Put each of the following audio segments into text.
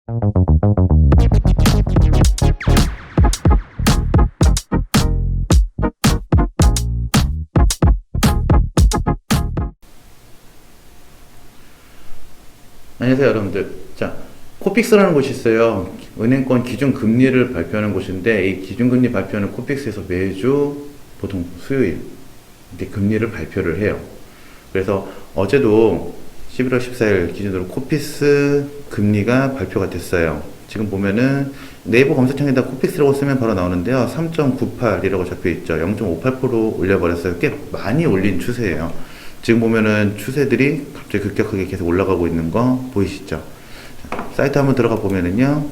안녕하세요 여러분들. 자, 코픽스라는 곳이 있어요. 은행권 기준금리를 발표하는 곳인데, 이 기준금리 발표는 코픽스에서 매주 보통 수요일 이렇게 금리를 발표를 해요. 그래서 어제도 11월 14일 기준으로 코픽스 금리가 발표가 됐어요. 지금 보면은 네이버 검색창에다 코픽스라고 쓰면 바로 나오는데요, 3.98이라고 적혀 있죠. 0.58% 올려버렸어요. 꽤 많이 올린 추세예요. 지금 보면은 추세들이 갑자기 급격하게 계속 올라가고 있는 거 보이시죠? 자, 사이트 한번 들어가 보면은요,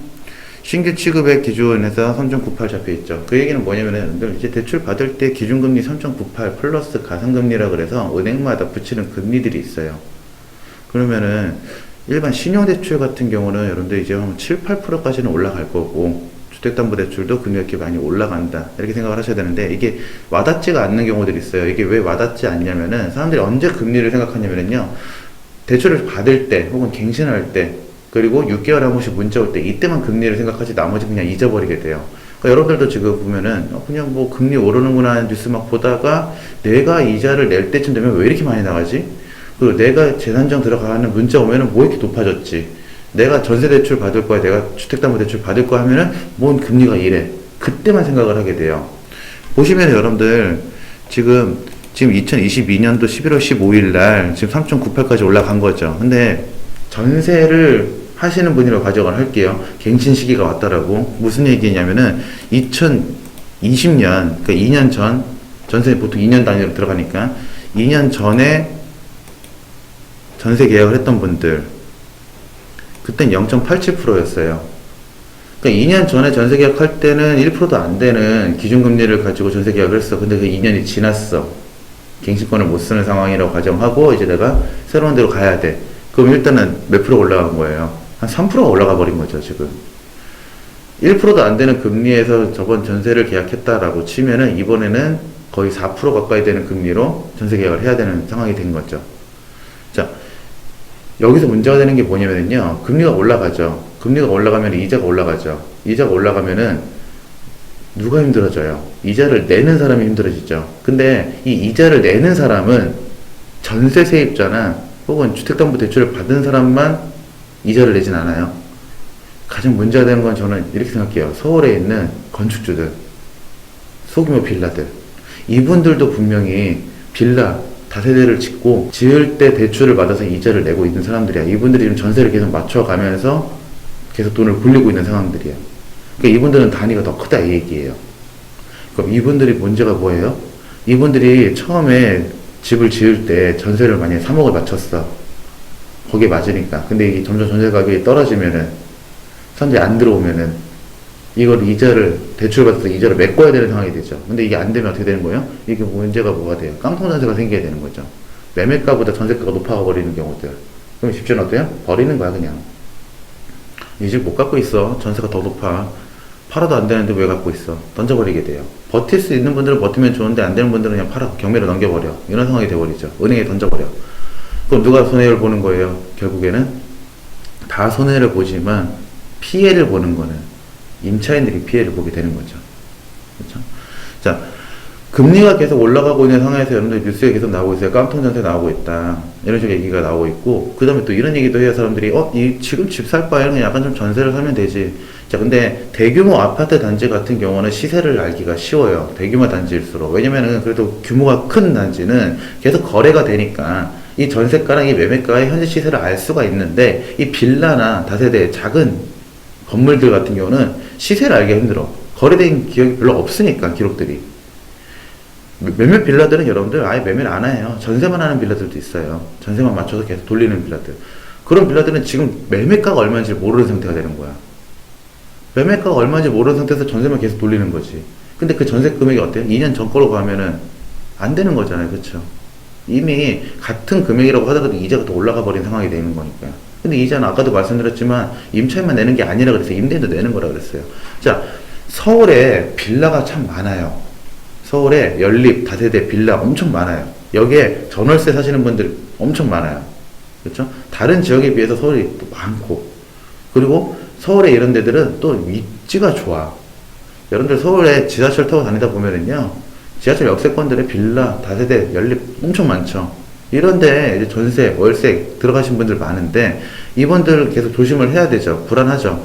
신규 취급액 기준에서 3.98 잡혀 있죠. 그 얘기는 뭐냐면은, 이제 대출 받을 때 기준금리 3.98 플러스 가상금리라 그래서 은행마다 붙이는 금리들이 있어요. 그러면은 일반 신용대출 같은 경우는 여러분들 이제 한 7, 8%까지는 올라갈 거고, 주택담보대출도 금리가 이렇게 많이 올라간다 이렇게 생각을 하셔야 되는데, 이게 와닿지가 않는 경우들이 있어요. 이게 왜 와닿지 않냐면은, 사람들이 언제 금리를 생각하냐면요, 대출을 받을 때 혹은 갱신할 때, 그리고 6개월에 한 번씩 문자 올 때, 이때만 금리를 생각하지 나머지 그냥 잊어버리게 돼요. 그러니까 여러분들도 지금 보면은 그냥 뭐 금리 오르는구나 하는 뉴스 막 보다가, 내가 이자를 낼 때쯤 되면 왜 이렇게 많이 나가지? 그리고 내가 재산정 들어가는 문자 오면은 뭐 이렇게 높아졌지? 내가 전세대출 받을 거야, 내가 주택담보대출 받을 거야 하면은 뭔 금리가 이래? 그때만 생각을 하게 돼요. 보시면 여러분들 지금 2022년도 11월 15일 날 지금 3.98까지 올라간 거죠. 근데 전세를 하시는 분이라고 가정을 할게요. 갱신 시기가 왔다라고. 무슨 얘기냐면은 2020년, 그러니까 2년 전, 전세 보통 2년 단위로 들어가니까 2년 전에 전세 계약을 했던 분들, 그땐 0.87%였어요. 그러니까 2년 전에 전세 계약할 때는 1%도 안 되는 기준금리를 가지고 전세 계약을 했어. 근데 그 2년이 지났어. 갱신권을 못 쓰는 상황이라고 가정하고, 이제 내가 새로운 데로 가야 돼. 그럼 일단은 몇 프로 올라간 거예요? 한 3%가 올라가 버린 거죠, 지금. 1%도 안 되는 금리에서 저번 전세를 계약했다라고 치면은, 이번에는 거의 4% 가까이 되는 금리로 전세 계약을 해야 되는 상황이 된 거죠. 자, 여기서 문제가 되는 게 뭐냐면요, 금리가 올라가죠. 금리가 올라가면 이자가 올라가죠. 이자가 올라가면은 누가 힘들어져요? 이자를 내는 사람이 힘들어지죠. 근데 이 이자를 내는 사람은 전세 세입자나 혹은 주택담보대출을 받은 사람만 이자를 내진 않아요. 가장 문제가 되는 건 저는 이렇게 생각해요. 서울에 있는 건축주들, 소규모 빌라들, 이분들도 분명히 빌라 다세대를 짓고 지을 때 대출을 받아서 이자를 내고 있는 사람들이야. 이분들이 지금 전세를 계속 맞춰가면서 계속 돈을 굴리고 있는 상황들이야. 그러니까 이분들은 단위가 더 크다 이 얘기예요. 그럼 이분들이 문제가 뭐예요? 이분들이 처음에 집을 지을 때 전세를 만약에 3억을 맞췄어. 거기에 맞으니까. 근데 이게 점점 전세 가격이 떨어지면은, 사람들이 안 들어오면은 이걸 대출을 받아서 이자를 메꿔야 되는 상황이 되죠. 근데 이게 안 되면 어떻게 되는 거예요? 이게 문제가 뭐가 돼요? 깡통전세가 생겨야 되는 거죠. 매매가보다 전세가가 높아가 버리는 경우들. 그럼 집주인 어때요? 버리는 거야, 그냥. 이 집 못 갖고 있어. 전세가 더 높아. 팔아도 안 되는데 왜 갖고 있어? 던져버리게 돼요. 버틸 수 있는 분들은 버티면 좋은데, 안 되는 분들은 그냥 팔아. 경매로 넘겨버려. 이런 상황이 돼버리죠. 은행에 던져버려. 그럼 누가 손해를 보는 거예요? 결국에는 다 손해를 보지만 피해를 보는 거는 임차인들이 피해를 보게 되는 거죠. 그렇죠? 자, 금리가 계속 올라가고 있는 상황에서 여러분들 뉴스에 계속 나오고 있어요. 깡통전세 나오고 있다, 이런 식의 얘기가 나오고 있고, 그 다음에 또 이런 얘기도 해요. 사람들이 지금 집 살 바에는 약간 좀 전세를 사면 되지. 자, 근데 대규모 아파트 단지 같은 경우는 시세를 알기가 쉬워요. 대규모 단지일수록. 왜냐면은 그래도 규모가 큰 단지는 계속 거래가 되니까 이 전세가랑 이 매매가의 현재 시세를 알 수가 있는데, 이 빌라나 다세대 작은 건물들 같은 경우는 시세를 알기가 힘들어. 거래된 기억이 별로 없으니까, 기록들이. 몇몇 빌라들은 여러분들 아예 매매를 안 해요. 전세만 하는 빌라들도 있어요. 전세만 맞춰서 계속 돌리는 빌라들. 그런 빌라들은 지금 매매가가 얼마인지 모르는 상태가 되는 거야. 매매가가 얼마인지 모르는 상태에서 전세만 계속 돌리는 거지. 근데 그 전세 금액이 어때요? 2년 전 거로 가면은 안 되는 거잖아요. 그쵸? 이미 같은 금액이라고 하더라도 이자가 더 올라가 버린 상황이 되는 거니까요. 근데 이자는 아까도 말씀드렸지만 임차인만 내는 게 아니라 그래서 임대인도 내는 거라 그랬어요. 자, 서울에 빌라가 참 많아요. 서울에 연립, 다세대, 빌라 엄청 많아요. 여기에 전월세 사시는 분들 엄청 많아요. 그렇죠? 다른 지역에 비해서 서울이 또 많고, 그리고 서울에 이런 데들은 또 위치가 좋아. 여러분들 서울에 지하철 타고 다니다 보면은요, 지하철 역세권들의 빌라, 다세대, 연립 엄청 많죠. 이런데 이제 전세, 월세 들어가신 분들 많은데, 이분들 계속 조심을 해야 되죠. 불안하죠.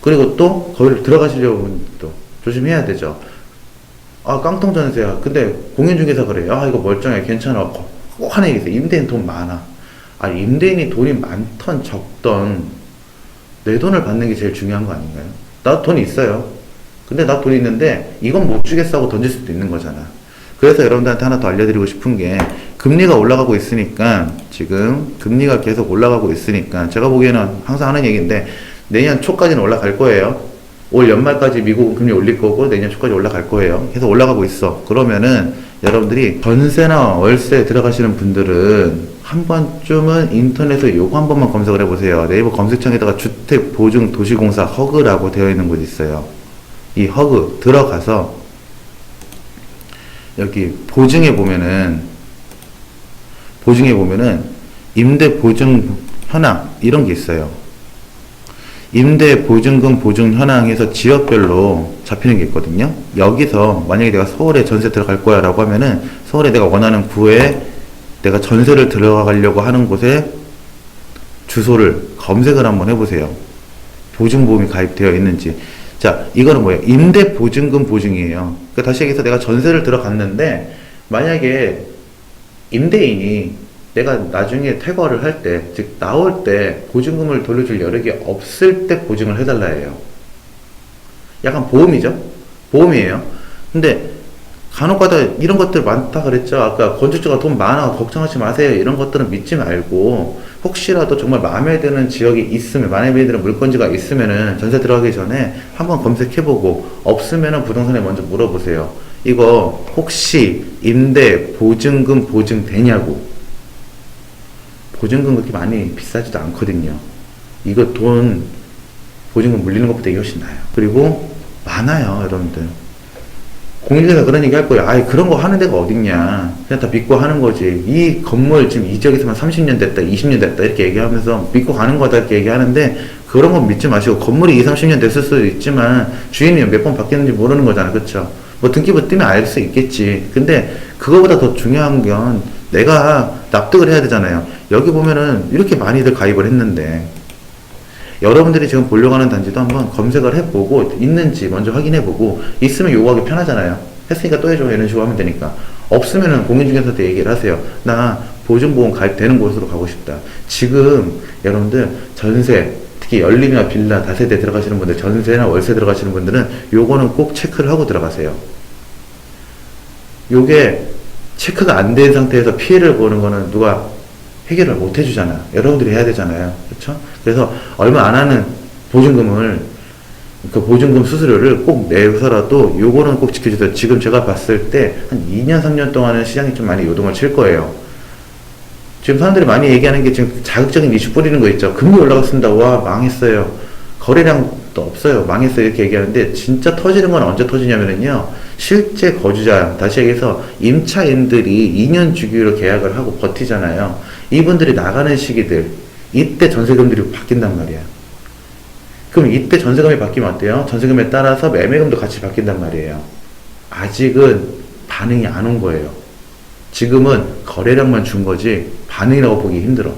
그리고 또 거기를 들어가시려고 분도 조심해야 되죠. 아, 깡통 전세야. 근데 공인중개사 그래요. 아, 이거 멀쩡해. 괜찮아. 꼭 하나 얘기했어요. 임대인 돈 많아. 아, 임대인이 돈이 많던 적던 내 돈을 받는 게 제일 중요한 거 아닌가요? 나 돈 있어요. 근데 나 돈 있는데 이건 못 주겠어 하고 던질 수도 있는 거잖아. 그래서 여러분들한테 하나 더 알려드리고 싶은 게, 금리가 올라가고 있으니까, 지금 금리가 계속 올라가고 있으니까 제가 보기에는 항상 하는 얘기인데, 내년 초까지는 올라갈 거예요. 올 연말까지 미국은 금리 올릴 거고 내년 초까지 올라갈 거예요. 계속 올라가고 있어. 그러면은 여러분들이 전세나 월세 들어가시는 분들은 한 번쯤은 인터넷에 요거 한 번만 검색을 해보세요. 네이버 검색창에다가 주택보증도시공사 허그라고 되어 있는 곳이 있어요. 이 허그 들어가서 여기 보증에 보면은 임대 보증 현황 이런 게 있어요. 임대 보증금 보증 현황에서 지역별로 잡히는 게 있거든요. 여기서 만약에 내가 서울에 전세 들어갈 거야 라고 하면은, 서울에 내가 원하는 구에 내가 전세를 들어가려고 하는 곳에 주소를 검색을 한번 해보세요. 보증보험이 가입되어 있는지. 자, 이거는 뭐예요? 임대 보증금 보증이에요. 그러니까 다시 얘기해서 내가 전세를 들어갔는데, 만약에 임대인이 내가 나중에 퇴거를 할 때, 즉 나올 때 보증금을 돌려줄 여력이 없을 때 보증을 해달라 해요. 약간 보험이죠? 보험이에요. 근데 간혹가다 이런 것들 많다 그랬죠. 아까 건축주가 돈 많아 걱정하지 마세요. 이런 것들은 믿지 말고, 혹시라도 정말 마음에 드는 지역이 있으면, 마음에 드는 물건지가 있으면은 전세 들어가기 전에 한번 검색해보고, 없으면은 부동산에 먼저 물어보세요. 이거 혹시 임대 보증금 보증되냐고. 보증금 그렇게 많이 비싸지도 않거든요. 이거 돈 보증금 물리는 것보다 이게 훨씬 나아요. 그리고 많아요, 여러분들. 공인중개사 그런 얘기 할 거예요. 아이, 그런 거 하는 데가 어딨냐. 그냥 다 믿고 하는 거지. 이 건물 지금 이 지역에서만 30년 됐다, 20년 됐다 이렇게 얘기하면서 믿고 가는 거다 이렇게 얘기하는데, 그런 건 믿지 마시고, 건물이 20, 30년 됐을 수도 있지만 주인이 몇 번 바뀌었는지 모르는 거잖아. 그쵸? 뭐 등기부 뜨면 알 수 있겠지. 근데 그거보다 더 중요한 건 내가 납득을 해야 되잖아요. 여기 보면은 이렇게 많이들 가입을 했는데, 여러분들이 지금 보려고 하는 단지도 한번 검색을 해보고, 있는지 먼저 확인해보고, 있으면 요구하기 편하잖아요. 했으니까 또 해줘 이런 식으로 하면 되니까. 없으면은 공인중개사한테 얘기를 하세요. 나 보증보험 가입되는 곳으로 가고 싶다. 지금 여러분들 전세, 특히 연립이나 빌라, 다세대 들어가시는 분들, 전세나 월세 들어가시는 분들은 요거는 꼭 체크를 하고 들어가세요. 요게 체크가 안 된 상태에서 피해를 보는 거는 누가 해결을 못 해주잖아. 여러분들이 해야 되잖아요. 그렇죠? 그래서 얼마 안 하는 보증금을, 그 보증금 수수료를 꼭 내서라도 요거는 꼭 지켜주세요. 지금 제가 봤을 때 한 2년, 3년 동안은 시장이 좀 많이 요동을 칠 거예요. 지금 사람들이 많이 얘기하는 게 지금 자극적인 이슈 뿌리는 거 있죠. 금리 올라갔습니다. 와, 망했어요. 거래량도 없어요. 망했어요. 이렇게 얘기하는데, 진짜 터지는 건 언제 터지냐면요, 실제 거주자, 다시 얘기해서 임차인들이 2년 주기로 계약을 하고 버티잖아요. 이분들이 나가는 시기들, 이때 전세금들이 바뀐단 말이야. 그럼 이때 전세금이 바뀌면 어때요? 전세금에 따라서 매매금도 같이 바뀐단 말이에요. 아직은 반응이 안 온 거예요. 지금은 거래량만 준 거지 반응이라고 보기 힘들어.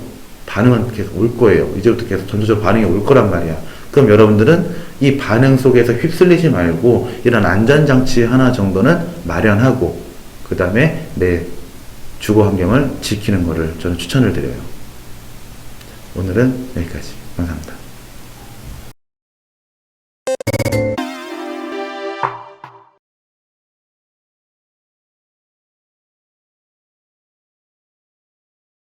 반응은 계속 올 거예요. 이제부터 계속 전체적으로 반응이 올 거란 말이야. 그럼 여러분들은 이 반응 속에서 휩쓸리지 말고, 이런 안전장치 하나 정도는 마련하고, 그 다음에 내 주거 환경을 지키는 거를 저는 추천을 드려요. 오늘은 여기까지. 감사합니다.